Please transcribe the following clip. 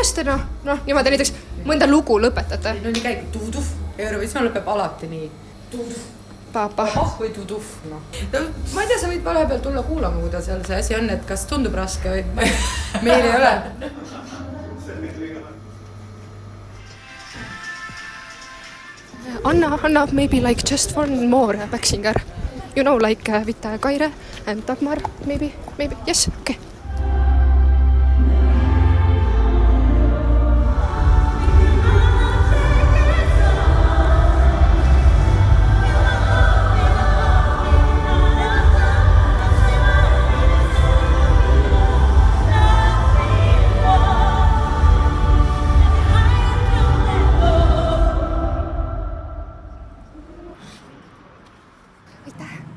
kus te niimoodi näiteks mõnda lugu lõpetate? No nii käib tuuduf, Eurovisioon lõpeb alati nii. Tuuduf. Papa. Või tuuduf, no. Ma ei tea, sa võid vahepeal tulla kuulama, kuidas seal see asi on, et kas tundub raske või meil ei ole. Anna, maybe like just one more backsinger. You know, like with Kaire and Dagmar, maybe, yes, okay. Aitäh!